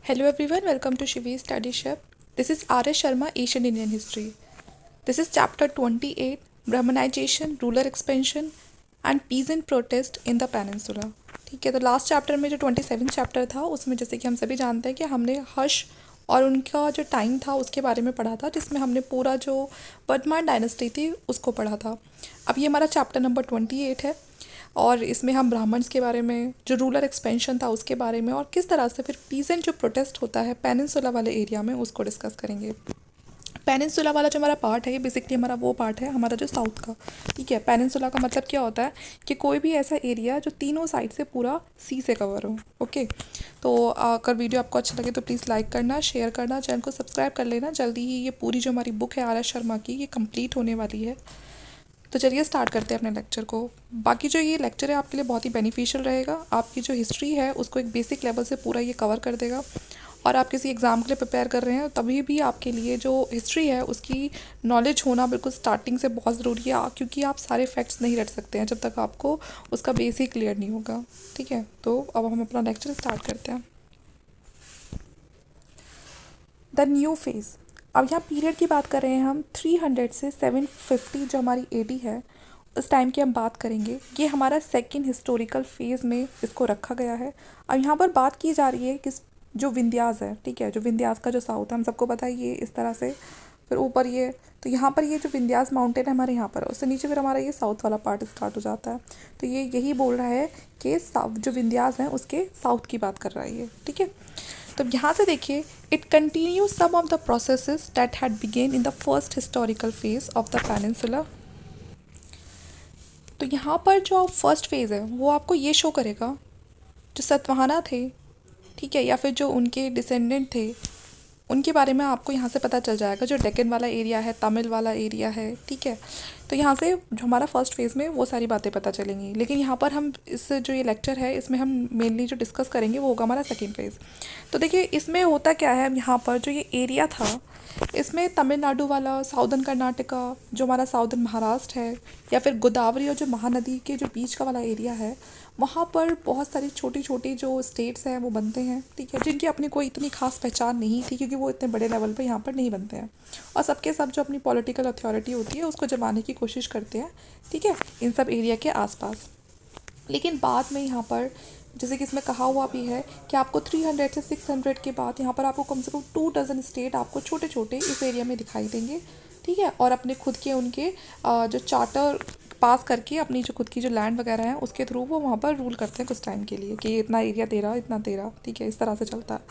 Hello everyone, welcome to Shivi Study Ship. This is R.S. Sharma, Asian Indian History. This is chapter 28, Brahmanization, Ruler Expansion and Peasant Protest in the Peninsula. ठीक है, तो last chapter में जो 27 chapter था उसमें जैसे कि हम सभी जानते हैं कि हमने हर्ष और उनका जो टाइम था उसके बारे में पढ़ा था, जिसमें हमने पूरा जो वर्धमान डायनेस्टी थी उसको पढ़ा था। अब ये हमारा चैप्टर नंबर 28 है और इसमें हम ब्राह्मण्स के बारे में, जो रूलर एक्सपेंशन था उसके बारे में, और किस तरह से फिर पीजेंट जो प्रोटेस्ट होता है पेनिनसुला वाले एरिया में उसको डिस्कस करेंगे। पेनिनसुला वाला जो हमारा पार्ट है ये बेसिकली हमारा वो पार्ट है हमारा जो साउथ का। ठीक है, पेनिनसुला का मतलब क्या होता है कि कोई भी ऐसा एरिया जो तीनों साइड से पूरा सी से कवर हो। ओके, तो अगर वीडियो आपको अच्छा लगे तो प्लीज़ लाइक करना, शेयर करना, चैनल को सब्सक्राइब कर लेना। जल्दी ही ये पूरी जो हमारी बुक है R.S. शर्मा की ये कंप्लीट होने वाली है। तो चलिए स्टार्ट करते हैं अपने लेक्चर को। बाकी जो ये लेक्चर है आपके लिए बहुत ही बेनिफिशियल रहेगा। आपकी जो हिस्ट्री है उसको एक बेसिक लेवल से पूरा ये कवर कर देगा, और आप किसी एग्ज़ाम के लिए प्रिपेयर कर रहे हैं तभी भी आपके लिए जो हिस्ट्री है उसकी नॉलेज होना बिल्कुल स्टार्टिंग से बहुत ज़रूरी है, क्योंकि आप सारे फैक्ट्स नहीं रट सकते हैं जब तक आपको उसका बेसिक क्लियर नहीं होगा। ठीक है, तो अब हम अपना लेक्चर स्टार्ट करते हैं। The new phase. अब यहाँ पीरियड की बात कर रहे हैं हम 300 से 750 जो हमारी एडी है उस टाइम की हम बात करेंगे। ये हमारा सेकंड हिस्टोरिकल फेज़ में इसको रखा गया है। अब यहाँ पर बात की जा रही है कि जो विंध्यास है, ठीक है, जो विंध्यास का जो साउथ है हम सबको पता है ये इस तरह से, फिर ऊपर ये, तो यहाँ पर ये जो विंध्यास माउंटेन है हमारे यहाँ पर, उससे नीचे फिर हमारा ये साउथ वाला पार्ट स्टार्ट हो जाता है। तो ये यही बोल रहा है कि जो विंध्यास हैं उसके साउथ की बात कर रहा है ये। ठीक है, तो यहाँ से देखिए, it continue some of the processes that had begin in the first historical phase of the peninsula. तो यहाँ पर जो फर्स्ट फेज़ है वो आपको ये शो करेगा जो सतवाहना थे, ठीक है, या फिर जो उनके डिसेंडेंट थे उनके बारे में आपको यहाँ से पता चल जाएगा। जो डेक्कन वाला एरिया है, तमिल वाला एरिया है, ठीक है, तो यहाँ से जो हमारा फर्स्ट फेज़ में वो सारी बातें पता चलेंगी। लेकिन यहाँ पर हम इस जो ये लेक्चर है इसमें हम मेनली जो डिस्कस करेंगे वो होगा हमारा सेकेंड फेज़। तो देखिए इसमें होता क्या है, यहाँ पर जो ये एरिया था इसमें तमिलनाडु वाला, साउदर्न कर्नाटका, जो हमारा साउदर्न महाराष्ट्र है, या फिर गोदावरी और जो महानदी के जो बीच का वाला एरिया है, वहाँ पर बहुत सारी छोटी छोटी जो स्टेट्स हैं वो बनते हैं। ठीक है, जिनकी अपनी कोई इतनी खास पहचान नहीं थी क्योंकि वो इतने बड़े लेवल पे यहाँ पर नहीं बनते हैं, और सबके सब जो अपनी पॉलिटिकल अथॉरिटी होती है उसको जमाने की कोशिश करते हैं। ठीक है, इन सब एरिया के आसपास। लेकिन बाद में यहाँ पर जैसे कि इसमें कहा हुआ भी है कि आपको 300 से 600 के बाद यहाँ पर आपको कम से कम 2 डज़न स्टेट आपको छोटे छोटे इस एरिया में दिखाई देंगे। ठीक है, और अपने खुद के उनके जो चार्टर पास करके अपनी जो खुद की जो लैंड वगैरह है उसके थ्रू वो वहाँ पर रूल करते हैं कुछ टाइम के लिए कि इतना एरिया दे रहा, इतना दे रहा। ठीक है, इस तरह से चलता है।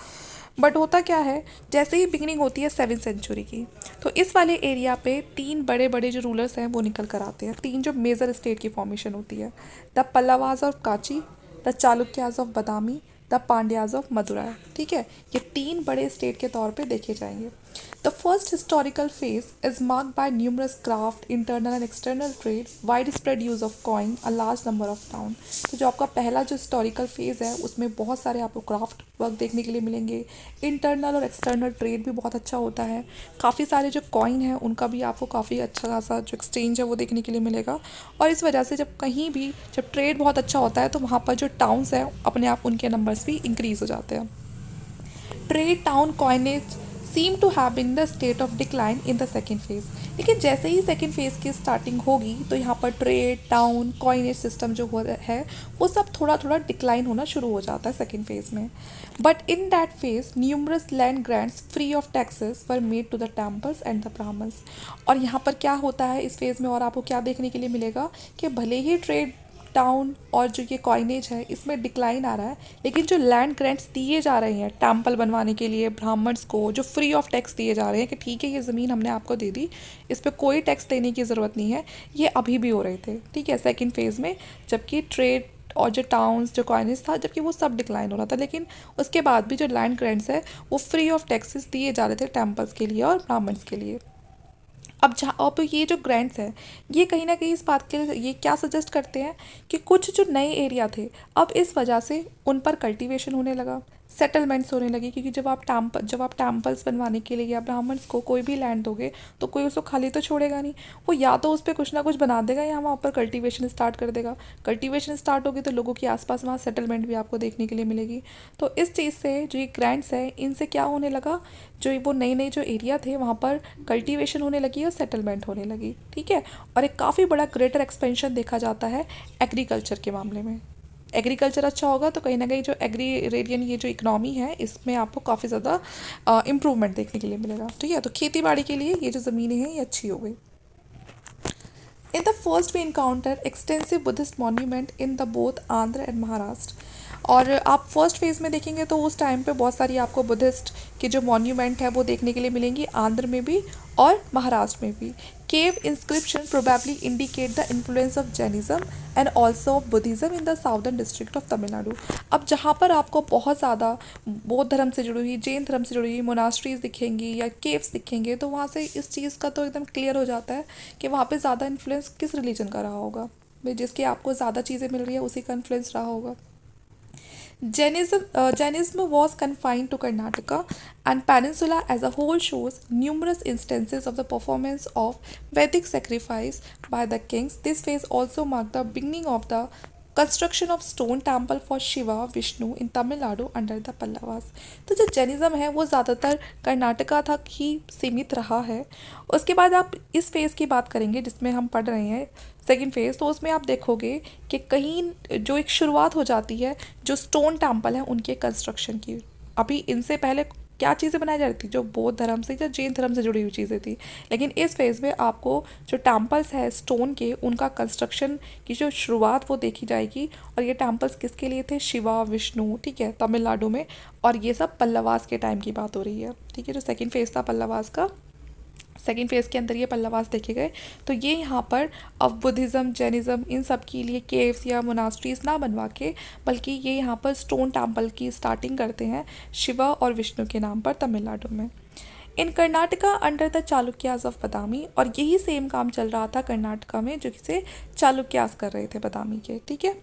बट होता क्या है, जैसे ही बिगिनिंग होती है 7वीं सेंचुरी की, तो इस वाले एरिया पे 3 बड़े बड़े जो रूलर्स हैं वो निकल कर आते हैं। 3 जो मेजर स्टेट की फॉर्मेशन होती है, द पल्लवाज ऑफ काची, the Chalukyas of Badami, the Pandyas of Madurai. ठीक है, ये 3 बड़े स्टेट के तौर पे देखे जाएंगे। The first historical phase is marked by numerous craft, internal and external trade, wide spread use of coin, a large number of town. तो जो आपका पहला जो हिस्टोरिकल फेज़ है उसमें बहुत सारे आपको क्राफ्ट वर्क देखने के लिए मिलेंगे। इंटरनल और एक्सटर्नल ट्रेड भी बहुत अच्छा होता है। काफ़ी सारे जो कॉइन हैं उनका भी आपको काफ़ी अच्छा खासा जो एक्सचेंज है वो देखने के लिए मिलेगा। और इस वजह से जब कहीं भी जब ट्रेड बहुत अच्छा होता है तो वहाँ पर जो टाउन्स हैं अपने आप उनके नंबर्स भी इंक्रीज़ हो जाते हैं। Trade town coinage seem to have in the state of decline in the second phase. लेकिन जैसे ही सेकेंड फेज़ की स्टार्टिंग होगी तो यहाँ पर ट्रेड टाउन कॉइनेज सिस्टम जो है वो सब थोड़ा थोड़ा डिक्लाइन होना शुरू हो जाता है सेकेंड फेज़ में। But in that phase numerous land grants free of taxes were made to the temples and the Brahmans. और यहाँ पर क्या होता है इस फेज़ में, और आपको क्या देखने के लिए मिलेगा कि भले ही ट्रेड टाउन और जो ये कॉइनेज है इसमें डिक्लाइन आ रहा है, लेकिन जो लैंड ग्रांट्स दिए जा रहे हैं टेम्पल बनवाने के लिए ब्राह्मण्स को, जो फ्री ऑफ टैक्स दिए जा रहे हैं कि ठीक है ये ज़मीन हमने आपको दे दी, इस पर कोई टैक्स देने की ज़रूरत नहीं है, ये अभी भी हो रहे थे। ठीक है, सेकेंड फेज़ में, जबकि ट्रेड और जो टाउन्स जो कॉइनेज था जबकि वो सब डिक्लाइन हो रहा था, लेकिन उसके बाद भी जो लैंड ग्रांट्स है वो फ्री ऑफ टैक्सेस दिए जा रहे थे टेम्पल्स के लिए और ब्राह्मण्स के लिए। अब ये जो ग्रांट्स हैं ये कहीं ना कहीं इस बात के लिए ये क्या सजेस्ट करते हैं कि कुछ जो नए एरिया थे अब इस वजह से उन पर कल्टीवेशन होने लगा, सेटलमेंट्स होने लगी, क्योंकि जब आप टेम्पल्स बनवाने के लिए या ब्राह्मण्स को कोई भी लैंड दोगे तो कोई उसको खाली तो छोड़ेगा नहीं। वो या तो उस पर कुछ ना कुछ बना देगा या वहाँ पर कल्टीवेशन स्टार्ट कर देगा। कल्टीवेशन स्टार्ट होगी तो लोगों के आसपास वहाँ सेटलमेंट भी आपको देखने के लिए मिलेगी। तो इस चीज़ से जो ये ग्रैंड्स है इनसे क्या होने लगा, जो वो नई नई जो एरिया थे वहाँ पर कल्टीवेशन होने लगी और सेटलमेंट होने लगी। ठीक है। और एक काफ़ी बड़ा ग्रेटर एक्सपेंशन देखा जाता है एग्रीकल्चर के मामले में। एग्रीकल्चर अच्छा होगा तो कहीं ना कहीं जो एग्रीरेरियन ये जो इकनॉमी है इसमें आपको काफ़ी ज़्यादा इम्प्रूवमेंट देखने के लिए मिलेगा। ठीक है। तो खेती बाड़ी के लिए ये जो ज़मीनें हैं ये अच्छी हो गई। In the first we encounter extensive Buddhist monument in the both Andhra and Maharashtra. और आप फर्स्ट फेज़ में देखेंगे तो उस टाइम पे बहुत सारी आपको बुद्धिस्ट की जो मॉन्यूमेंट है वो देखने के लिए मिलेंगी, आंध्र में भी और महाराष्ट्र में भी। Cave inscription probably indicate the influence of Jainism and also of Buddhism in the southern district of Tamil Nadu. अब जहाँ पर आपको बहुत ज़्यादा बौद्ध धर्म से जुड़ी हुई, जैन धर्म से जुड़ी हुई मोनास्ट्रीज दिखेंगी या केव्स दिखेंगे तो वहाँ से इस चीज़ का तो एकदम क्लियर हो जाता है कि वहाँ पे ज़्यादा इन्फ्लुएंस किस रिलीजन का रहा होगा भाई, जिसके आपको ज़्यादा चीज़ें मिल रही है उसी का इन्फ्लुएंस रहा होगा। Jainism was confined to Karnataka, and Peninsula as a whole shows numerous instances of the performance of Vedic sacrifice by the kings. This phase also marked the beginning of the construction of stone temple for Shiva Vishnu in Tamil Nadu under the Pallavas। तो जो Jainism है वो ज़्यादातर कर्नाटका तक ही सीमित रहा है। उसके बाद आप इस फेज़ की बात करेंगे जिसमें हम पढ़ रहे हैं सेकेंड फेज़, तो उसमें आप देखोगे कि कहीं जो एक शुरुआत हो जाती है जो स्टोन टेम्पल हैं उनके कंस्ट्रक्शन की। अभी इनसे पहले क्या चीज़ें बनाई जा रही थी, जो बौद्ध धर्म से या जैन धर्म से जुड़ी हुई चीज़ें थी, लेकिन इस फेज़ में आपको जो टेम्पल्स है स्टोन के उनका कंस्ट्रक्शन की जो शुरुआत वो देखी जाएगी। और ये टेम्पल्स किसके लिए थे, शिवा विष्णु। ठीक है, तमिलनाडु में। और ये सब पल्लवास के टाइम की बात हो रही है। ठीक है, जो सेकेंड फेज़ था पल्लवास का, सेकेंड फेज़ के अंदर ये पल्लवास देखे गए। तो ये यहाँ पर अब बुद्धिज़्म जैनिज़्म इन सब के लिए केव्स या मोनास्ट्रीज ना बनवा के, बल्कि ये यहाँ पर स्टोन टेम्पल की स्टार्टिंग करते हैं शिवा और विष्णु के नाम पर तमिलनाडु में। In Karnataka under the Chalukyas of Badami. और यही सेम काम चल रहा था कर्नाटका में जो किसे चालुक्यास कर रहे थे बदामी के। ठीक है।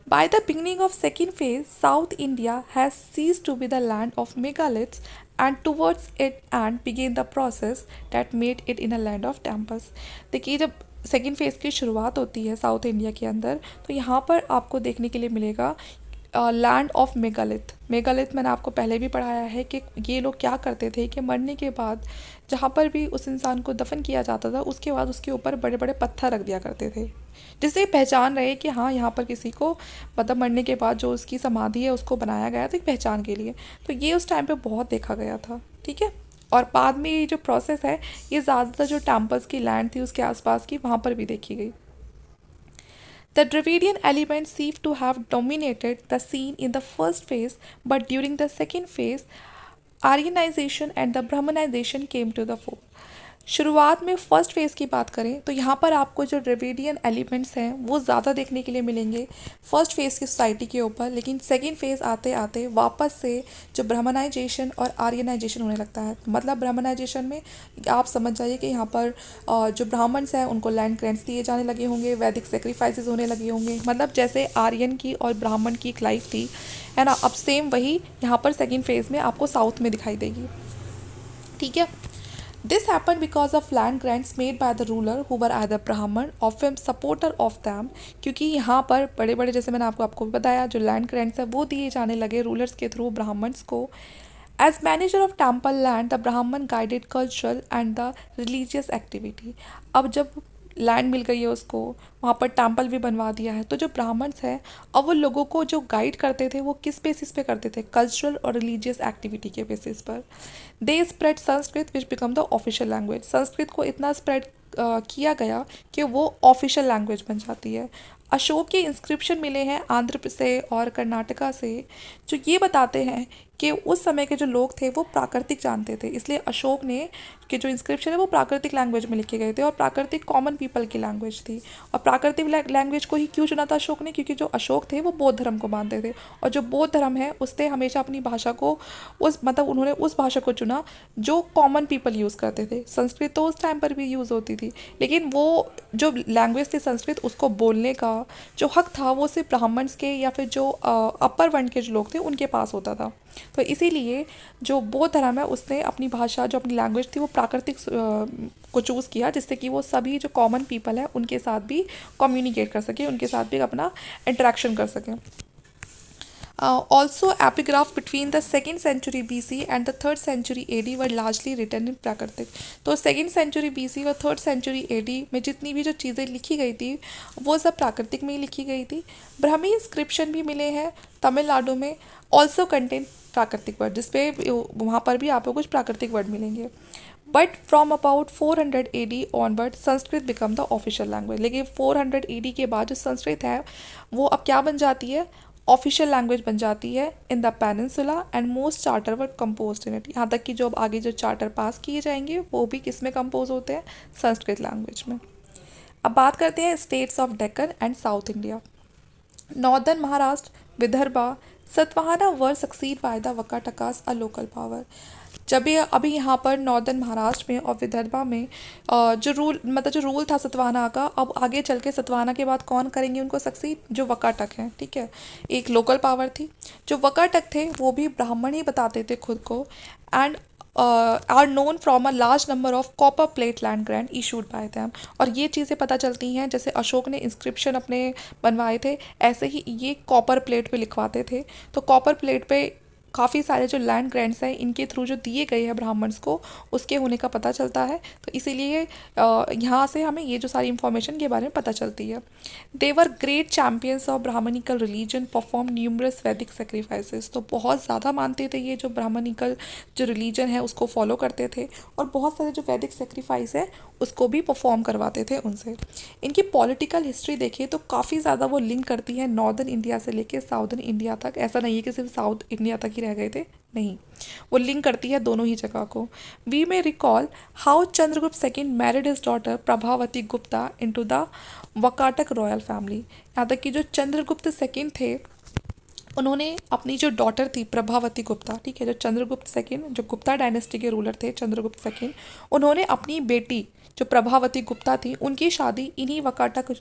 By the beginning of second phase south India has cease to be the land of megaliths and towards it and began the process that made it in a land of temples। देखिए जब second phase की शुरुआत होती है south India के अंदर तो यहाँ पर आपको देखने के लिए मिलेगा लैंड ऑफ मेगालिथ। मेगालिथ मैंने आपको पहले भी पढ़ाया है कि ये लोग क्या करते थे कि मरने के बाद जहाँ पर भी उस इंसान को दफन किया जाता था उसके बाद उसके ऊपर बड़े बड़े पत्थर रख दिया करते थे, जिससे पहचान रहे कि हाँ यहाँ पर किसी को मतलब मरने के बाद जो उसकी समाधि है उसको बनाया गया था एक पहचान के लिए। तो ये उस टाइम पे बहुत देखा गया था। ठीक है। और बाद में ये जो प्रोसेस है ये ज़्यादातर जो टेम्पल्स की लैंड थी उसके आसपास की वहाँ पर भी देखी गई। The Dravidian elements seem to have dominated the scene in the first phase, but during the second phase, Aryanization and the Brahmanization came to the fore। शुरुआत में फर्स्ट फेज़ की बात करें तो यहाँ पर आपको जो ड्रेविडियन एलिमेंट्स हैं वो ज़्यादा देखने के लिए मिलेंगे फर्स्ट फेज़ की सोसाइटी के ऊपर, लेकिन सेकेंड फेज़ आते आते वापस से जो ब्राह्मणाइजेशन और आर्यनाइजेशन होने लगता है। मतलब ब्राह्मणाइजेशन में आप समझ जाइए कि यहाँ पर जो ब्राह्मण्स हैं उनको लैंड ग्रेंट्स दिए जाने लगे होंगे, वैदिक सेक्रीफाइसेस होने लगे होंगे। मतलब जैसे आर्यन की और ब्राह्मण की एक लाइफ थी, है ना, अब सेम वही यहाँ पर सेकेंड फेज़ में आपको साउथ में दिखाई देगी। ठीक है। This happened because of land grants made by the ruler who were either Brahman or firm supporter of them। क्योंकि यहाँ पर बड़े बड़े जैसे मैंने आपको बताया जो लैंड ग्रांट्स है वो दिए जाने लगे रूलर्स के थ्रू ब्राह्मण्स को। As manager of temple land, the Brahman guided cultural and the religious activity। अब जब लैंड मिल गई है उसको, वहाँ पर टेम्पल भी बनवा दिया है, तो जो ब्राह्मण्स हैं अब वो लोगों को जो गाइड करते थे वो किस बेसिस पे करते थे, कल्चरल और रिलीजियस एक्टिविटी के बेसिस पर। They spread Sanskrit which become the official language. Sanskrit को इतना स्प्रेड किया गया कि वो ऑफिशियल लैंग्वेज बन जाती है। अशोक के इंस्क्रिप्शन मिले हैं आंध्र से और कर्नाटका से जो ये बताते हैं कि उस समय के जो लोग थे वो प्राकृतिक जानते थे, इसलिए अशोक ने के जो इंस्क्रिप्शन है वो प्राकृतिक लैंग्वेज में लिखे गए थे और प्राकृतिक कॉमन पीपल की लैंग्वेज थी। और प्राकृतिक लैंग्वेज को ही क्यों चुना था अशोक ने, क्योंकि जो अशोक थे वो बौद्ध धर्म को मानते थे और जो बौद्ध धर्म है उसने हमेशा अपनी भाषा को उन्होंने उस भाषा को चुना जो कॉमन पीपल यूज़ करते थे। संस्कृत तो उस टाइम पर भी यूज़ होती थी, लेकिन वो जो लैंग्वेज थी संस्कृत उसको बोलने का जो हक था वो सिर्फ ब्राह्मण्स के या फिर जो अपर वर्ण के जो लोग थे उनके पास होता था। तो इसीलिए जो बौद्ध धर्म है उसने अपनी भाषा, जो अपनी लैंग्वेज थी, वो प्राकृतिक को चूज़ किया, जिससे कि वो सभी जो कॉमन पीपल है उनके साथ भी कम्युनिकेट कर सके, उनके साथ भी अपना इंटरेक्शन कर सकें। Also, epigraph between the 2nd century BC and the 3rd century AD were largely written in प्राकृतिक। तो 2nd century BC और 3rd century AD में जितनी भी जो चीज़ें लिखी गई थी वो सब प्राकृतिक में ही लिखी गई थी। ब्राह्मी इंस्क्रिप्शन भी मिले हैं तमिलनाडु में, ऑल्सो कंटेन प्राकृतिक वर्ड, जिसपे वहाँ पर भी आपको कुछ प्राकृतिक वर्ड मिलेंगे। But from about 400 AD onward Sanskrit become the official language. लेकिन 400 AD के बाद जो संस्कृत है वो अब क्या बन जाती है, ऑफिशियल लैंग्वेज बन जाती है in the peninsula, and most charter were compose in it. यहाँ तक कि जो अब आगे जो चार्टर पास किए जाएंगे वो भी किस में कंपोज होते हैं, संस्कृत लैंग्वेज में। अब बात करते हैं states of Deccan and south India. Northern Maharashtra, Vidarbha, Satavahana were succeed by the Vakatakas a local power. जब ये अभी यहाँ पर नॉर्दर्न महाराष्ट्र में और विदर्भा में जो रूल था सतवाहना का, अब आगे चल के सतवाहना के बाद कौन करेंगे उनको सक्सीड, जो वकाटक हैं, ठीक है, एक लोकल पावर थी। जो वकाटक थे वो भी ब्राह्मण ही बताते थे खुद को, and are known from a large number of copper plate land grant issued by them. और ये चीज़ें पता चलती हैं, जैसे अशोक ने इंस्क्रिप्शन अपने बनवाए थे, ऐसे ही ये कॉपर प्लेट पे लिखवाते थे। तो कॉपर प्लेट पे काफ़ी सारे जो लैंड ग्रांट्स हैं इनके थ्रू जो दिए गए हैं ब्राह्मण्स को, उसके होने का पता चलता है। तो इसीलिए यहाँ से हमें ये जो सारी इंफॉर्मेशन के बारे में पता चलती है। They were great champions of Brahmanical religion, perform numerous Vedic sacrifices. तो बहुत ज़्यादा मानते थे ये जो ब्राह्मणिकल जो रिलीजन है उसको फॉलो करते थे, और बहुत सारे जो वैदिक सेक्रीफाइस है उसको भी परफॉर्म करवाते थे उनसे। इनकी पॉलिटिकल हिस्ट्री देखिए तो काफ़ी ज़्यादा वो लिंक करती है नॉर्दर्न इंडिया से लेके साउदर्न इंडिया तक। ऐसा नहीं है कि सिर्फ साउथ इंडिया तक ही रह गए थे, नहीं, वो लिंक करती है दोनों ही जगह को। We may recall how Chandragupta second married his daughter Prabhavati Gupta into the Vakataka royal family. यहाँ तक कि जो चंद्रगुप्त सेकेंड थे उन्होंने अपनी जो डॉटर थी प्रभावती गुप्ता, ठीक है, जो चंद्रगुप्त सेकेंड जो गुप्ता डायनेस्टी के रूलर थे चंद्रगुप्त सेकेंड, उन्होंने अपनी बेटी जो प्रभावती गुप्ता थी उनकी शादी इन्हीं वकाटक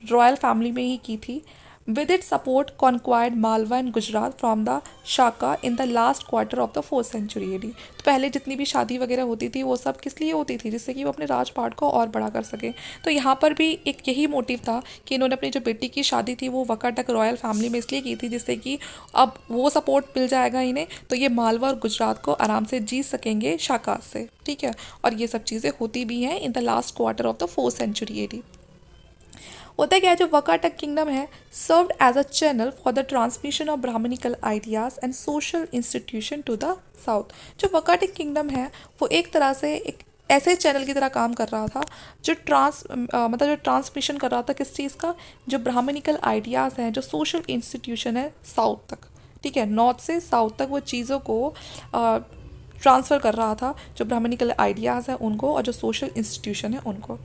रॉयल फैमिली में ही की थी। With it support conquered Malwa and Gujarat from the Shaka in the last quarter of the 4th century AD. तो पहले जितनी भी शादी वगैरह होती थी वो सब किस लिए होती थी, जिससे कि वो अपने राजपाट को और बड़ा कर सके। तो यहाँ पर भी एक यही मोटिव था कि इन्होंने अपनी जो बेटी की शादी थी वो वकाटक रॉयल फैमिली में इसलिए की थी जिससे कि अब वो सपोर्ट मिल जाएगा इन्हें, तो ये मालवा और गुजरात को आराम से जीत सकेंगे शाका से, ठीक है। और ये सब चीज़ें होती भी हैं in the last quarter of the 4th century AD. होता क्या है, जो वकाटक किंगडम है served as a channel for the transmission of Brahmanical ideas and social institution to the south. जो वकाटक किंगडम है वो एक तरह से एक ऐसे चैनल की तरह काम कर रहा था जो जो ट्रांसमिशन कर रहा था किस चीज़ का, जो ब्राह्मणिकल आइडियाज़ हैं, जो सोशल इंस्टीट्यूशन है साउथ तक, ठीक है, नॉर्थ से साउथ तक वो चीज़ों को ट्रांसफ़र कर रहा था, जो ब्राह्मणिकल आइडियाज़ हैं उनको और जो सोशल इंस्टीट्यूशन है उनको।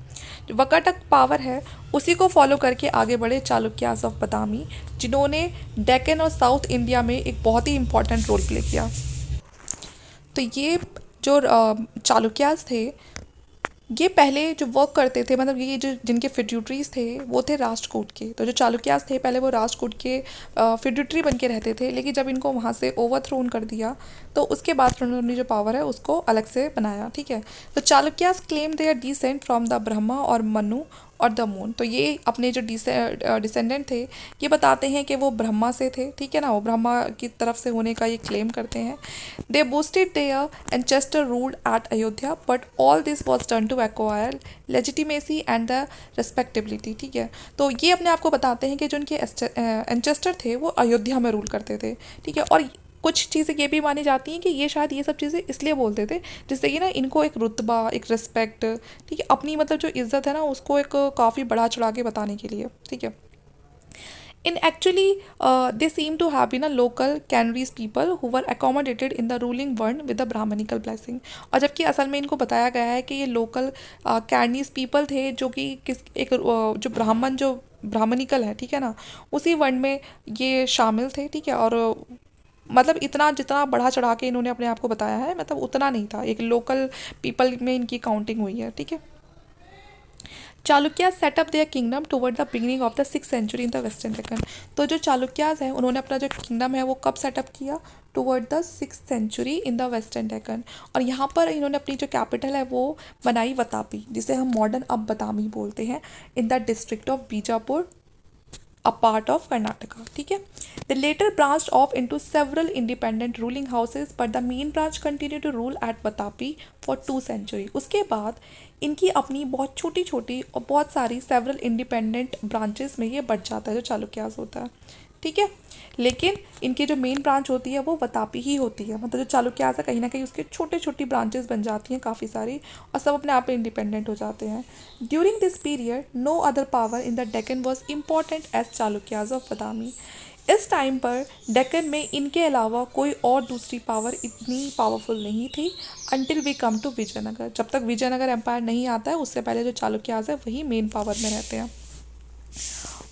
जो वकाटक पावर है उसी को फॉलो करके आगे बढ़े चालुक्यास ऑफ बादामी, जिन्होंने डेक्कन और साउथ इंडिया में एक बहुत ही इंपॉर्टेंट रोल प्ले किया। तो ये जो चालुक्यास थे ये पहले जो वर्क करते थे, मतलब ये जो जिनके फिड्यूटरीज थे वो थे राष्ट्रकूट के। तो जो चालुक्यास थे पहले वो राष्ट्रकूट के फिड्यूटरी बन के रहते थे, लेकिन जब इनको वहाँ से ओवरथ्रोन कर दिया तो उसके बाद फिर उन्होंने जो पावर है उसको अलग से बनाया, ठीक है। तो Chalukyas claim their descent from the Brahma और मनु और द मून। तो ये अपने जो डिसेंडेंट थे ये बताते हैं कि वो ब्रह्मा से थे, ठीक है ना, वो ब्रह्मा की तरफ से होने का ये क्लेम करते हैं। They boasted their ancestor ruled at Ayodhya, but all this was done to acquire legitimacy and the respectability, ठीक है। तो ये अपने आप को बताते हैं कि जो उनके एंचेस्टर थे वो अयोध्या में रूल करते थे, ठीक है। और कुछ चीज़ें ये भी मानी जाती हैं कि ये शायद ये सब चीज़ें इसलिए बोलते थे जिससे कि ना इनको एक रुतबा, एक रिस्पेक्ट, ठीक है, अपनी मतलब जो इज़्ज़त है ना उसको एक काफ़ी बढ़ा चढ़ा के बताने के लिए, ठीक है। In actually, they seem to have been a local Canarese people who were accommodated in the ruling one with the Brahmanical blessing। और जबकि असल में इनको बताया गया है कि ये लोकल कैनरीज पीपल थे जो कि जो ब्राह्मण जो ब्राह्मणिकल है, ठीक है ना, उसी वर्ण में ये शामिल थे, ठीक है। और मतलब इतना जितना बढ़ा चढ़ा के इन्होंने अपने आप को बताया है मतलब उतना नहीं था, एक लोकल पीपल में इनकी काउंटिंग हुई है, ठीक है। Chalukyas set up their kingdom toward the beginning of the 6th century in the western Deccan. तो जो चालुक्यास हैं उन्होंने अपना जो किंगडम है वो कब सेटअप किया, toward the 6th century in the western Deccan. और यहाँ पर इन्होंने अपनी जो कैपिटल है वो बनाई वतापी, जिसे हम मॉडर्न अब बदामी बोलते हैं, in the district of Bijapur, a part of Karnataka, ठीक है। They later branched off into several independent ruling houses, but the main branch continued to rule at Vatapi for 2 centuries। उसके बाद इनकी अपनी बहुत छोटी छोटी और बहुत सारी सेवरल इंडिपेंडेंट ब्रांचेस में ये बढ़ जाता है, जो चालुक्यास होता है, ठीक है। लेकिन इनकी जो मेन ब्रांच होती है वो वतापी ही होती है, मतलब जो चालुक्यास है कहीं ना कहीं उसके छोटे छोटी ब्रांचेस बन जाती हैं काफ़ी सारी, और सब अपने आप में इंडिपेंडेंट हो जाते हैं। During this period no other power in the Deccan was important as Chalukyas of Badami. इस टाइम पर डेक्कन में इनके अलावा कोई और दूसरी पावर इतनी पावरफुल नहीं थी, until we come to Vijayanagar. जब तक विजयनगर एम्पायर नहीं आता है उससे पहले जो चालुक्यास है वही मेन पावर में रहते हैं।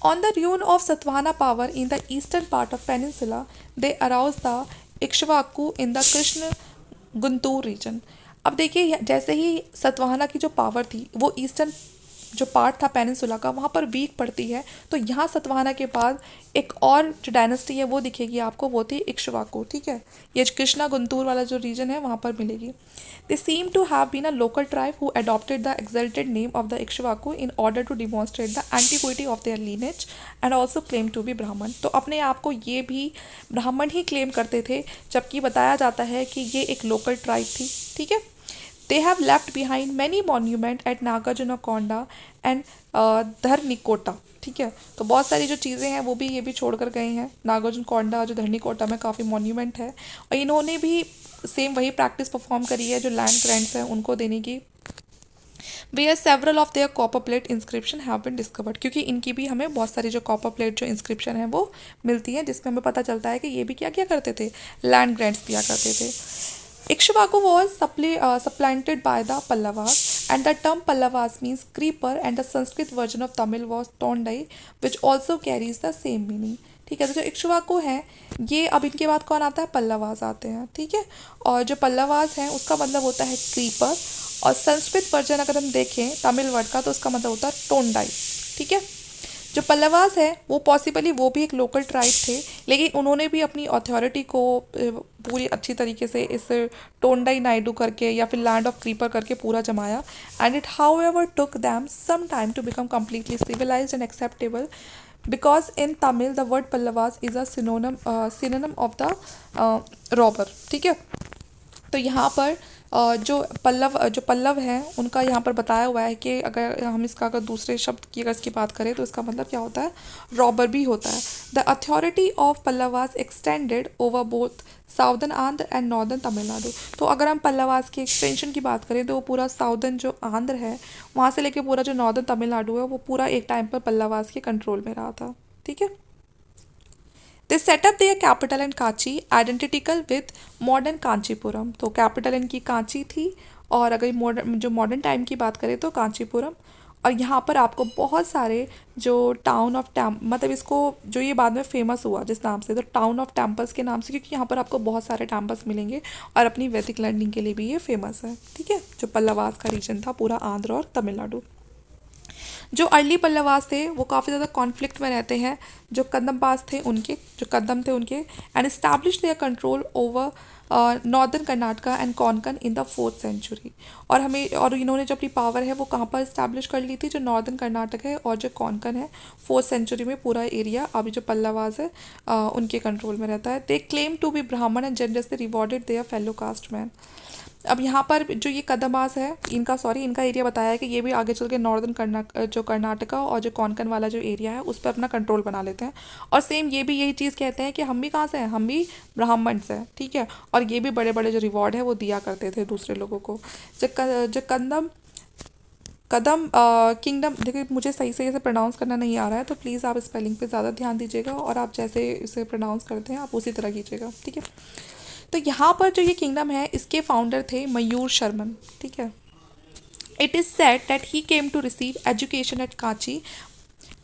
On the ruin of Satvahana power in the eastern part of peninsula, they aroused the Ikshvaku in the Krishna Guntur region। अब देखिए जैसे ही सतवाहना की जो पावर थी वो ईस्टर्न जो पार्ट था पेनिनसुला का वहाँ पर वीक पड़ती है, तो यहाँ सतवाहना के बाद एक और जो डायनेस्टी है वो दिखेगी आपको, वो थी इक्ष्वाकु, ठीक है। ये कृष्णा गुंतूर वाला जो रीजन है वहाँ पर मिलेगी। They seem to have been a local tribe who adopted the exalted name of the Ikshvaku in order to demonstrate the antiquity of their lineage and also claim to be Brahman. तो अपने आप को ये भी ब्राह्मण ही क्लेम करते थे, जबकि बताया जाता है कि ये एक लोकल ट्राइब थी, ठीक है। They have left behind many monuments at Nagarjunakonda and धरनीकोटा, ठीक है। तो बहुत सारी जो चीज़ें हैं वो भी ये भी छोड़ कर गए हैं। नागार्जुनकोंडा जो धरनीकोटा में काफ़ी मॉन्यूमेंट है, और इन्होंने भी सेम वही प्रैक्टिस परफॉर्म करी है जो लैंड ग्रांट्स हैं उनको देने की। Where several of their copper plate inscription have been discovered, क्योंकि इनकी भी हमें बहुत सारी जो कॉपर प्लेट जो इंस्क्रिप्शन है वो मिलती है, जिसमें हमें पता चलता है कि ये भी क्या क्या करते थे, लैंड ग्रांट्स दिया करते थे। Ikshvaku was supplanted by the Pallavas, and the term Pallavas means creeper, and the Sanskrit version of Tamil was Tondai, which also carries the same meaning, ठीक है। तो जो इक्ष्वाकु हैं ये, अब इनके बाद कौन आता है, पल्लवास आते हैं, ठीक है। और जो पल्लवास हैं उसका मतलब होता है क्रीपर, और संस्कृत वर्जन अगर हम देखें तमिल वर्ड का तो उसका मतलब होता है टोंडाई, ठीक है। जो पल्लवास है वो पॉसिबली वो भी एक लोकल ट्राइब थे, लेकिन उन्होंने भी अपनी अथॉरिटी को पूरी अच्छी तरीके से इस टोंडाई नायडू करके या फिर लैंड ऑफ क्रीपर करके पूरा जमाया। And it however took them some time to become completely civilised and acceptable, because in Tamil the word Pallavas is a synonym of the robber, ठीक है। तो यहाँ पर जो पल्लव हैं उनका यहाँ पर बताया हुआ है कि अगर हम इसका अगर दूसरे शब्द की अगर इसकी बात करें तो इसका मतलब क्या होता है, रॉबर भी होता है। The authority of Pallavas extended over both southern Andhra and northern Tamil Nadu. तो अगर हम पल्लवास की एक्सटेंशन की बात करें तो वो पूरा साउदर्न जो आंध्र है वहाँ से लेके पूरा जो नॉर्दर्न तमिलनाडु है वो पूरा एक टाइम पर पल्लवास के कंट्रोल में रहा था, ठीक है। They set up their capital in Kanchi identical with modern Kanchipuram. तो कैपिटल इनकी कांची थी, और अगर मॉडर्न टाइम की बात करें तो कांचीपुरम। और यहाँ पर आपको बहुत सारे जो टाउन ऑफ मतलब इसको जो ये बाद में फेमस हुआ जिस नाम से, तो टाउन ऑफ टेम्पल्स के नाम से, क्योंकि यहाँ पर आपको बहुत सारे टेम्पल्स मिलेंगे और अपनी वैदिक लर्निंग के लिए भी ये फेमस है, ठीक है। जो पल्लवास का रीजन था पूरा आंध्र और तमिलनाडु। जो अर्ली पल्लवास थे वो काफ़ी ज़्यादा कॉन्फ्लिक्ट में रहते हैं जो कदम्बास थे उनके, जो कदम थे उनके, and establish their control over northern Karnataka and Konkan in the 4th century. और इन्होंने जो अपनी पावर है वो कहाँ पर इस्टेब्लिश कर ली थी, जो नॉर्दर्न कर्नाटक है और जो कोंकण है, 4th सेंचुरी में पूरा एरिया अभी जो पल्लवास है उनके कंट्रोल में रहता है। They claim to be Brahman and generously rewarded their fellow caste man. अब यहाँ पर जो ये कदमास है इनका एरिया बताया है कि ये भी आगे चल के नॉर्दर्न जो कर्नाटका और जो कोंकण वाला जो एरिया है उस पर अपना कंट्रोल बना लेते हैं। और सेम ये भी यही चीज़ कहते हैं कि हम भी कहाँ से हैं, हम भी ब्राह्मण से हैं, ठीक है। और ये भी बड़े बड़े जो रिवॉर्ड है वो दिया करते थे दूसरे लोगों को। जो कदम किंगडम, देखिए मुझे सही से इसे प्रोनाउंस करना नहीं आ रहा है तो प्लीज़ आप स्पेलिंग पे ज़्यादा ध्यान दीजिएगा, और आप जैसे इसे प्रोनाउंस करते हैं आप उसी तरह कीजिएगा, ठीक है। तो यहाँ पर जो ये किंगडम है इसके फाउंडर थे मयूर शर्मन, ठीक है। It is said that he came to receive education at Kanchi.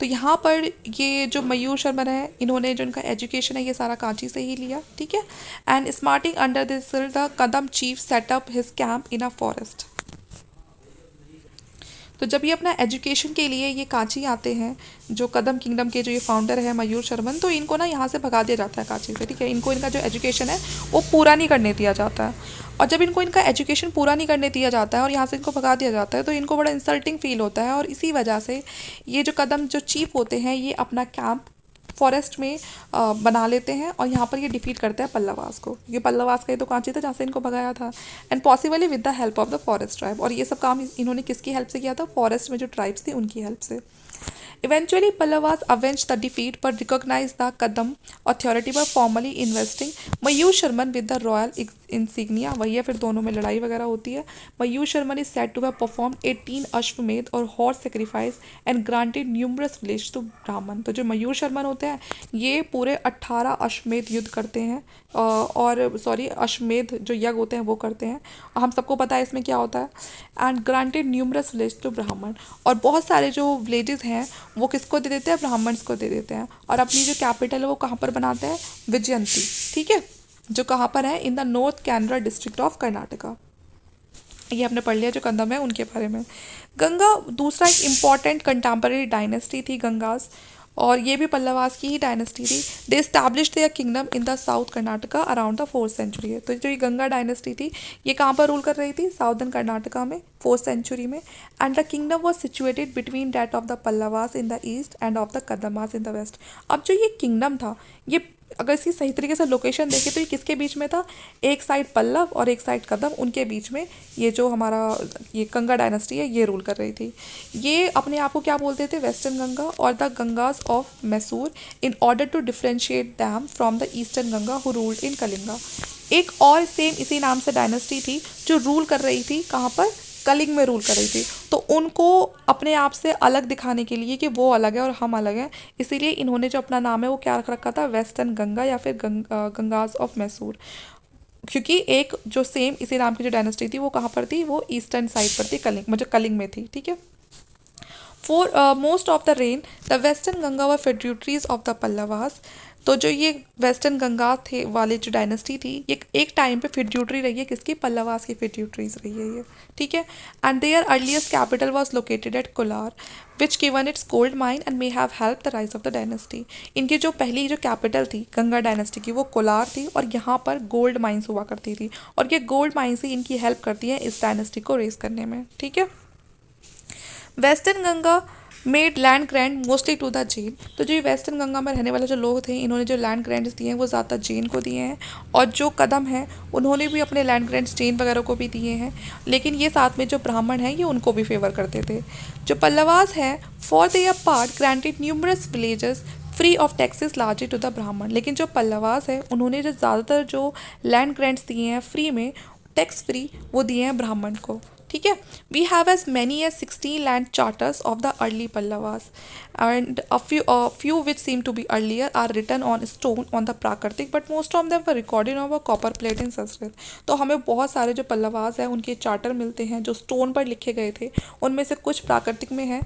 तो यहाँ पर ये जो मयूर शर्मन है इन्होंने जो इनका एजुकेशन है ये सारा कांची से ही लिया, ठीक है। And smarting under this the Kadam chief setup his camp in a forest. तो जब ये अपना एजुकेशन के लिए ये कांची आते हैं, जो कदम किंगडम के जो ये फाउंडर है मयूर शर्मन, तो इनको ना यहाँ से भगा दिया जाता है कांची से, ठीक है। इनको इनका जो एजुकेशन है वो पूरा नहीं करने दिया जाता है। और जब इनको इनका एजुकेशन पूरा नहीं करने दिया जाता है और यहाँ से इनको भगा दिया जाता है, तो इनको बड़ा इंसल्टिंग फील होता है। और इसी वजह से ये जो कदम जो चीफ होते हैं, ये अपना कैंप फॉरेस्ट में बना लेते हैं और यहाँ पर ये डिफीट करते हैं पल्लवास को। ये पल्लवास का ही तो कांची था जहाँ से इनको भगाया था, and possibly with the help of the forest tribe. और ये सब काम इन्होंने किसकी हेल्प से किया था? फॉरेस्ट में जो ट्राइब्स थी उनकी हेल्प से। Eventually, Pallavas avenged the defeat but recognized the Kadam authority by formally investing Mayur Sharman with the royal insignia। वही है, फिर दोनों में लड़ाई वगैरह होती है। मयूर Sharman is said to have performed 18 अश्वमेध और horse sacrifice and granted numerous villages to ब्राह्मण। तो जो मयूर शर्मन होते हैं ये पूरे 18 अश्वमेध युद्ध करते हैं, और सॉरी अश्वमेध जो यज्ञ होते हैं वो करते हैं। और हम सबको पता है इसमें क्या होता है। And granted numerous village to Brahman, और बहुत सारे जो विलेजेस हैं वो किसको दे देते हैं? ब्राह्मण्स को दे देते हैं। और अपनी जो कैपिटल है वो कहाँ पर बनाते हैं? विजयंती, ठीक है, जो कहाँ पर है? In the north Canara district of Karnataka. ये हमने पढ़ लिया जो कदम है उनके बारे में। गंगा दूसरा एक इम्पॉर्टेंट कंटेम्पररी डायनेस्टी थी गंगास, और ये भी पल्लवास की ही डायनेस्टी थी। They established their kingdom in the south Karnataka around the 4th century है। तो जो ये गंगा डायनेस्टी थी ये कहाँ पर रूल कर रही थी? साउदर्न कर्नाटका में 4th सेंचुरी में। And the kingdom was situated between that of the Pallavas in the east and of the Kadambas in the west. अब जो ये किंगडम था, ये अगर इसकी सही तरीके से लोकेशन देखें तो ये किसके बीच में था? एक साइड पल्लव और एक साइड कदम, उनके बीच में ये जो हमारा ये गंगा डायनेस्टी है ये रूल कर रही थी। ये अपने आप को क्या बोलते थे? वेस्टर्न गंगा और the Gangas of Mysore, in order to differentiate them from the eastern Ganga who ruled in Kalinga. एक और सेम इसी नाम से डायनेस्टी थी जो रूल कर रही थी कहाँ पर? कलिंग में रूल कर रही थी। तो उनको अपने आप से अलग दिखाने के लिए कि वो अलग है और हम अलग हैं, इसीलिए इन्होंने जो अपना नाम है वो क्या रख रखा था? वेस्टर्न गंगा या फिर गंगास ऑफ मैसूर। क्योंकि एक जो सेम इसी नाम की जो डायनेस्टी थी वो कहाँ पर थी? वो ईस्टर्न साइड पर थी, कलिंग मतलब कलिंग में थी, ठीक है। For most of the rain the western Ganga व ट्रिब्यूटरीज ऑफ द पल्लवास। तो जो ये वेस्टर्न गंगा थे वाले जो डायनेस्टी थी ये एक टाइम पे फिड्यूटरी रही है किसकी? पल्लवास की फिड्यूटरीज रही है ये, ठीक है। And their earliest capital was located at Kolar which given its gold mine and may have help the rise of the dynasty. इनकी जो पहली जो कैपिटल थी गंगा डायनेस्टी की वो कोलार थी, और यहाँ पर गोल्ड माइंस हुआ करती थी, और ये गोल्ड माइंस ही इनकी हेल्प करती है इस डायनेस्टी को रेस करने में, ठीक है। Western Ganga made land grant mostly to the Jain. तो जो ये वेस्टर्न गंगा में रहने वाले जो लोग थे इन्होंने जो लैंड ग्रैंड्स दिए हैं वो ज़्यादा जैन को दिए हैं, और जो कदम हैं उन्होंने भी अपने लैंड ग्रैंड्स जैन वगैरह को भी दिए हैं। लेकिन ये साथ में जो ब्राह्मण हैं ये उनको भी फेवर करते थे। जो पल्लवास हैं for their part granted numerous villages free of taxes largely to the Brahman. लेकिन जो पल्लवास है उन्होंने जो ज़्यादातर जो लैंड ग्रैंड्स दिए हैं फ्री में, टैक्स फ्री, वो दिए हैं ब्राह्मण को, ठीक है। We have as many as 16 land charters of the early Pallavas and few which seem to be earlier are written on stone on the प्राकृतिक, but most of them were recorded on a copper plate in Sanskrit. तो हमें बहुत सारे जो पल्लवास हैं उनके charter मिलते हैं जो स्टोन पर लिखे गए थे, उनमें से कुछ प्राकृतिक में हैं,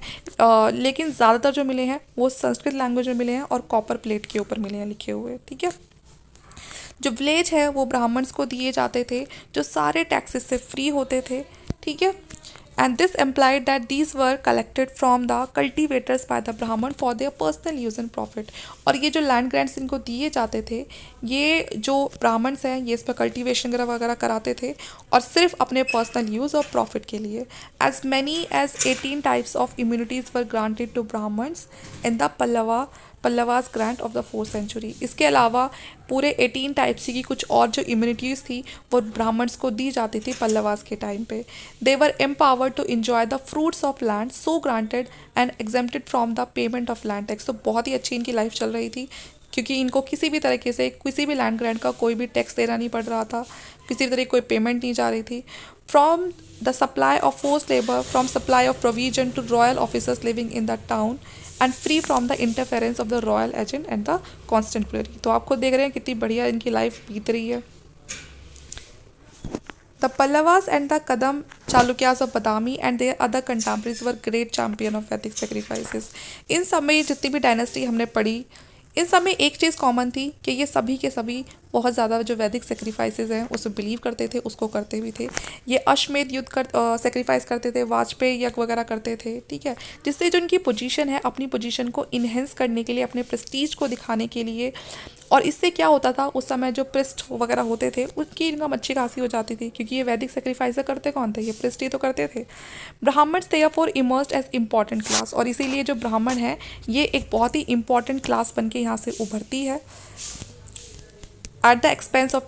लेकिन ज़्यादातर जो मिले हैं वो संस्कृत लैंग्वेज में मिले हैं और कॉपर प्लेट के ऊपर मिले हैं लिखे हुए, ठीक है। जो विलेज है वो ब्राह्मण्स को दिए जाते थे जो सारे टैक्सेस से फ्री होते थे, ठीक है। And this employed that these were collected from the cultivators by the Brahman for their personal use and profit. और ये जो लैंड ग्रैंड्स इनको दिए जाते थे ये जो ब्राह्मण्स हैं ये इस पर कल्टिवेशन वगैरह कराते थे और सिर्फ अपने पर्सनल यूज़ और प्रॉफिट के लिए। As many as 18 types of immunities were granted to Brahmans in the Pallavas grant of the 4th century. इसके अलावा पूरे 18 टाइप्स की कुछ और जो इम्यूनिटीज़ थी वो ब्राह्मण्स को दी जाती थी पल्लवास के टाइम पे। They were empowered to enjoy the fruits of land so granted and exempted from the payment of land tax. तो बहुत ही अच्छी इनकी लाइफ चल रही थी क्योंकि इनको किसी भी तरीके से किसी भी लैंड ग्रांट का कोई भी टैक्स देना नहीं पड़ रहा था, किसी भी तरह की कोई पेमेंट नहीं जा रही थी। From the supply of force labour, from supply of provision to royal officers living in the town and free from the interference of the royal agent and the constabulary. तो आप खुद देख रहे हैं कितनी बढ़िया इनकी लाइफ बीत रही है। The Pallavas and the Kadam Chalukyas of Badami and their other contemporaries were great champion of Vedic sacrifices. इन सब में जितनी भी डायनेस्टी हमने पढ़ी इन सब में एक चीज़ कॉमन थी कि ये सभी के सभी बहुत ज़्यादा जो वैदिक सेक्रीफाइसेस हैं उसमें बिलीव करते थे, उसको करते भी थे। ये अश्वमेध युद्ध कर सेक्रीफाइस करते थे, वाजपेयी यज्ञ वगैरह करते थे, ठीक है, जिससे जो उनकी पोजीशन है, अपनी पोजीशन को इन्हेंस करने के लिए, अपने प्रेस्टीज को दिखाने के लिए। और इससे क्या होता था उस समय, जो प्रिस्ट वगैरह होते थे उनकी इनकम अच्छी खासी हो जाती थी, क्योंकि ये वैदिक सेक्रीफाइसर करते कौन थे, ये प्रिस्ट ही तो करते थे। Brahmans therefore emerged as important class, और इसीलिए जो ब्राह्मण है ये एक बहुत ही इंपॉर्टेंट क्लास बन के यहाँ से उभरती है। at the expense of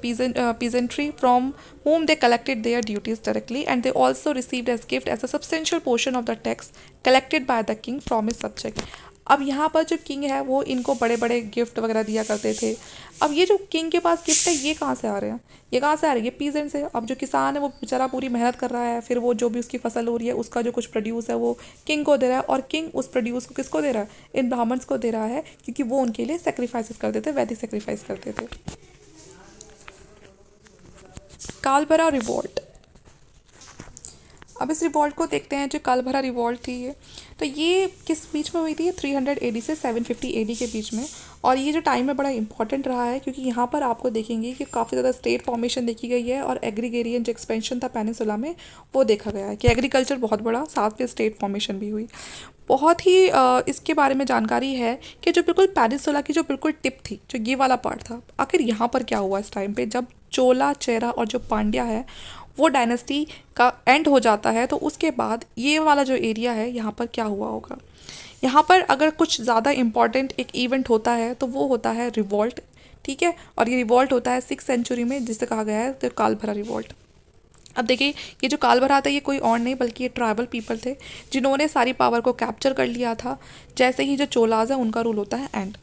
peasantry from whom they collected their duties directly, and they also received as gift as a substantial portion of the tax collected by the king from his subject। अब यहाँ पर जो king है वो इनको बड़े बड़े gift वगैरह दिया करते थे। अब ये जो किंग के पास गिफ्ट है ये कहाँ से आ रहे हैं, ये कहाँ से आ रहे हैं, ये पीजेंट से। अब जो किसान है वो बेचारा पूरी मेहनत कर रहा है, फिर वो जो भी उसकी फसल हो रही है उसका जो कुछ प्रोड्यूस है वो किंग को दे रहा है, और किंग उस प्रोड्यूस को किसको दे रहा है, इन ब्राह्मण्स को दे रहा है, क्योंकि वो उनके लिए सेक्रीफाइसेस करते थे, वैदिक सेक्रीफाइस करते थे। कालभरा रिवॉल्ट। अब इस रिवॉल्ट को देखते हैं, जो कालभरा रिवॉल्ट थी ये, तो ये किस बीच में हुई थी, 300 एडी से 750 एडी के बीच में। और ये जो टाइम है बड़ा इंपॉर्टेंट रहा है, क्योंकि यहाँ पर आपको देखेंगे कि काफ़ी ज़्यादा स्टेट फॉर्मेशन देखी गई है, और एग्रीगेरियन जो एक्सपेंशन था पेनिनसुला में वो देखा गया है कि एग्रीकल्चर बहुत बड़ा, साथ में स्टेट फॉर्मेशन भी हुई। बहुत ही इसके बारे में जानकारी है कि जो बिल्कुल पेनिनसुला की जो बिल्कुल टिप थी, जो ये वाला पार्ट था, आखिर यहाँ पर क्या हुआ इस टाइम पे, जब चोला, चेरा और जो पांड्या है वो डायनेस्टी का एंड हो जाता है, तो उसके बाद ये वाला जो एरिया है यहाँ पर क्या हुआ होगा। यहाँ पर अगर कुछ ज़्यादा इम्पॉर्टेंट एक इवेंट होता है तो वो होता है रिवॉल्ट, ठीक है, और ये रिवॉल्ट होता है 6th सेंचुरी में, जिसे कहा गया है तो कालभरा रिवॉल्ट। अब देखिए, ये जो कालभरा था ये कोई और नहीं बल्कि ये ट्राइबल पीपल थे, जिन्होंने सारी पावर को कैप्चर कर लिया था, जैसे ही जो चोलाज है उनका रूल होता है एंड।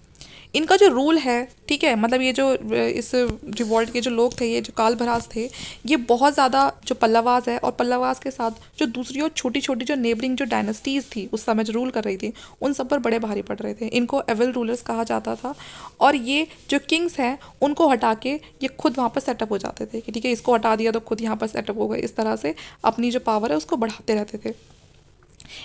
इनका जो रूल है, ठीक है, मतलब ये जो इस रिवॉल्ट के जो लोग थे, ये जो कालभरास थे, ये बहुत ज़्यादा जो पल्लवास है, और पल्लवास के साथ जो दूसरी और छोटी छोटी जो नेबरिंग जो डायनेस्टीज़ थी उस समय जो रूल कर रही थी, उन सब पर बड़े भारी पड़ रहे थे। इनको एविल रूलर्स कहा जाता था, और ये जो किंग्स हैं उनको हटा के ये खुद वहाँ पर सेटअप हो जाते थे कि ठीक है, इसको हटा दिया तो खुद यहाँ पर सेटअप हो गए। इस तरह से अपनी जो पावर है उसको बढ़ाते रहते थे।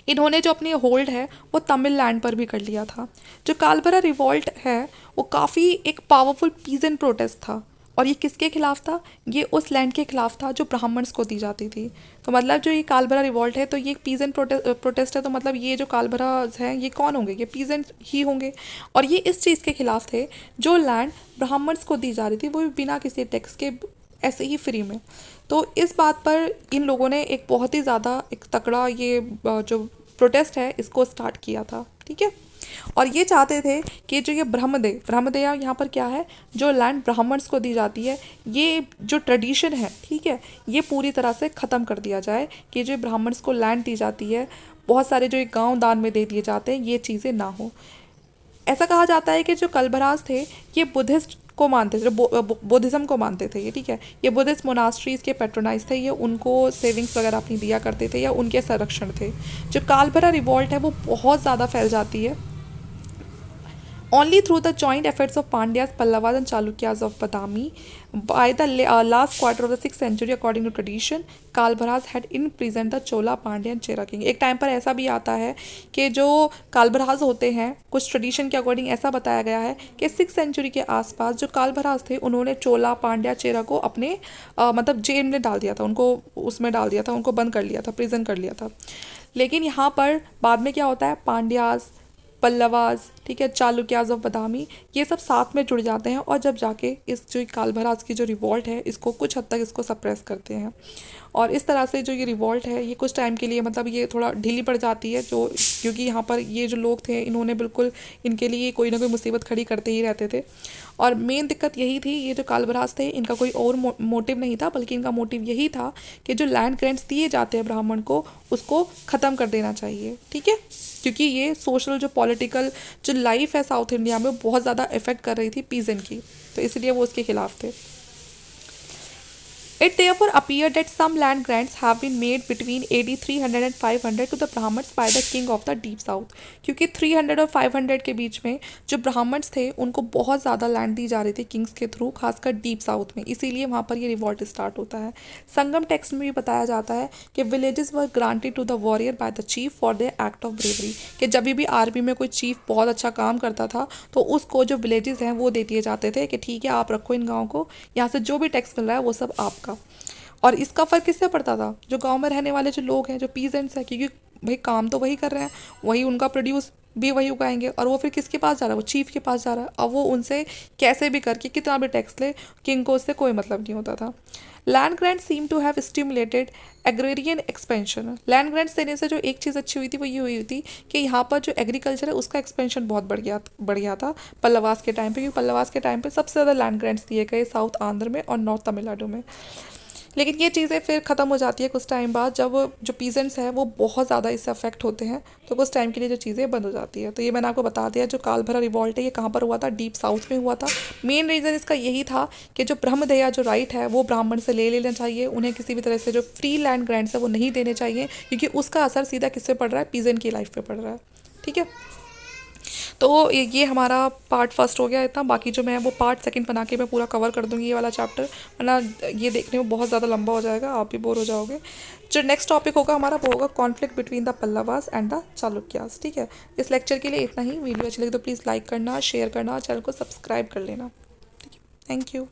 इन्होंने जो अपनी होल्ड है वो तमिलनाडु पर भी कर लिया था। जो कालभरा रिवॉल्ट है वो काफ़ी एक पावरफुल पीजेंट प्रोटेस्ट था, और ये किसके खिलाफ था, ये उस लैंड के खिलाफ था जो ब्राह्मण्स को दी जाती थी। तो मतलब जो ये कालभरा रिवॉल्ट है तो ये एक पीजेंट प्रोटेस्ट है, तो मतलब ये जो कालभरा हैं ये कौन होंगे, ये पीजेंट ही होंगे। और ये इस चीज़ के खिलाफ थे, जो लैंड ब्राह्मण्स को दी जा रही थी वो भी बिना किसी टैक्स के, ऐसे ही फ्री में। तो इस बात पर इन लोगों ने एक बहुत ही ज़्यादा एक तगड़ा ये जो प्रोटेस्ट है इसको स्टार्ट किया था, ठीक है। और ये चाहते थे कि जो ये ब्रह्मदेया यहाँ पर क्या है, जो लैंड ब्राह्मण्स को दी जाती है, ये जो ट्रेडिशन है, ठीक है, ये पूरी तरह से ख़त्म कर दिया जाए कि जो ब्राह्मण्स को लैंड दी जाती है, बहुत सारे जो एक गाँव दान में दे दिए जाते हैं, ये चीज़ें ना हो। ऐसा कहा जाता है कि जो कलभरास थे ये बुद्धिस्ट को मानते थे, बुद्धिज़्म को मानते थे ये, ठीक है, ये बुद्धिस्ट मोनास्ट्रीज के पेट्रोनाइज थे, ये उनको सेविंग्स वगैरह अपनी दिया करते थे या उनके संरक्षण थे। जो कालभरा रिवॉल्ट है वो बहुत ज़्यादा फैल जाती है। Only through the joint efforts of Pandyas, Pallavas and Chalukyas of Badami, by the last quarter of the 6th century, according to tradition, कालभरास had imprisoned the Chola, Pandya and Chera king। एक time पर ऐसा भी आता है कि जो कालभरास होते हैं, कुछ ट्रेडिशन के अकॉर्डिंग ऐसा बताया गया है कि 6th सेंचुरी के आसपास जो कालभरास थे उन्होंने चोला, पांड्या, चेरा को अपने मतलब जेल में डाल दिया था, उनको उसमें डाल दिया था, उनको बंद कर लिया था, प्रिजन कर लिया था। लेकिन यहाँ पर बाद में क्या होता है, पांड्यास, पल्लवास, ठीक है, चालुक्याज ऑफ बदामी, ये सब साथ में जुड़ जाते हैं, और जब जाके इस जो कालभरास की जो रिवॉल्ट है इसको कुछ हद तक इसको सप्रेस करते हैं। और इस तरह से जो ये रिवॉल्ट है ये कुछ टाइम के लिए मतलब ये थोड़ा ढीली पड़ जाती है, जो क्योंकि यहाँ पर ये जो लोग थे इन्होंने बिल्कुल इनके लिए कोई ना कोई मुसीबत खड़ी करते ही रहते थे। और मेन दिक्कत यही थी, ये जो कालभरास थे इनका कोई और मोटिव नहीं था, बल्कि इनका मोटिव यही था कि जो लैंड ग्रेंट्स दिए जाते हैं ब्राह्मण को उसको ख़त्म कर देना चाहिए, ठीक है, क्योंकि ये सोशल जो पॉलिटिकल जो लाइफ है साउथ इंडिया में बहुत ज़्यादा इफेक्ट कर रही थी पीजेंट की, तो इसलिए वो उसके खिलाफ थे। It therefore appeared that some land grants have been made between AD 300 and 500 to the Brahmins by the king of the deep south, क्योंकि 300 और 500 के बीच में जो ब्राह्मण्स थे उनको बहुत ज़्यादा लैंड दी जा रही थी किंग्स के थ्रू, खासकर डीप साउथ में, इसीलिए वहाँ पर ये रिवॉल्ट स्टार्ट होता है। संगम टेक्स्ट में भी बताया जाता है कि villages were granted to the warrior by the chief for their act of bravery, कि जब भी आर्मी में कोई चीफ बहुत अच्छा काम करता था तो उसको जो विलेजेस हैं वो दे दिए जाते थे कि ठीक है आप रखो इन गाँव को, यहाँ से जो भी टैक्स मिल रहा है वो सब आपका। और इसका फ़र्क किससे पड़ता था, जो गांव में रहने वाले जो लोग हैं, जो पीजेंट्स हैं, क्योंकि भाई काम तो वही कर रहे हैं, वही उनका प्रोड्यूस भी वही उगाएंगे, और वो फिर किसके पास जा रहा है, वो चीफ के पास जा रहा है। अब वो उनसे कैसे भी करके कितना भी टैक्स ले, किंग को उससे कोई मतलब नहीं होता था। Land grant seem to have stimulated agrarian expansion. Land grants देने से जो एक चीज़ अच्छी हुई थी वो ये हुई थी कि यहाँ पर जो एग्रीकल्चर है उसका एक्सपेंशन बहुत बढ़ गया था पल्लवास के टाइम पे, क्योंकि पल्लवास के टाइम पे सबसे ज़्यादा लैंड ग्रांट्स दिए गए साउथ आंध्र में और नॉर्थ तमिलनाडु में। लेकिन ये चीज़ें फिर ख़त्म हो जाती है कुछ टाइम बाद, जब जो पीजेंट्स हैं वो बहुत ज़्यादा इससे अफेक्ट होते हैं, तो कुछ टाइम के लिए जो चीज़ें बंद हो जाती है। तो ये मैंने आपको बता दिया, जो कालभरा रिवॉल्ट है ये कहाँ पर हुआ था, डीप साउथ में हुआ था। मेन रीज़न इसका यही था कि जो ब्रह्मदया जो राइट है वो ब्राह्मण से ले लेना चाहिए, उन्हें किसी भी तरह से जो फ्री लैंड ग्रांट्स है वो नहीं देने चाहिए, क्योंकि उसका असर सीधा किस पे पड़ रहा है, पीजेंट की लाइफ पे पड़ रहा है। ठीक है, तो ये हमारा पार्ट फर्स्ट हो गया इतना, बाकी जो मैं वो पार्ट सेकंड बना के मैं पूरा कवर कर दूंगी ये वाला चैप्टर, वरना ये देखने में बहुत ज़्यादा लंबा हो जाएगा, आप भी बोर हो जाओगे। जो नेक्स्ट टॉपिक होगा हमारा वो होगा conflict between the Pallavas and the Chalukyas. ठीक है, इस लेक्चर के लिए इतना ही। वीडियो अच्छी लगी तो प्लीज़ लाइक करना, शेयर करना, चैनल को सब्सक्राइब कर लेना। ठीक है, थैंक यू।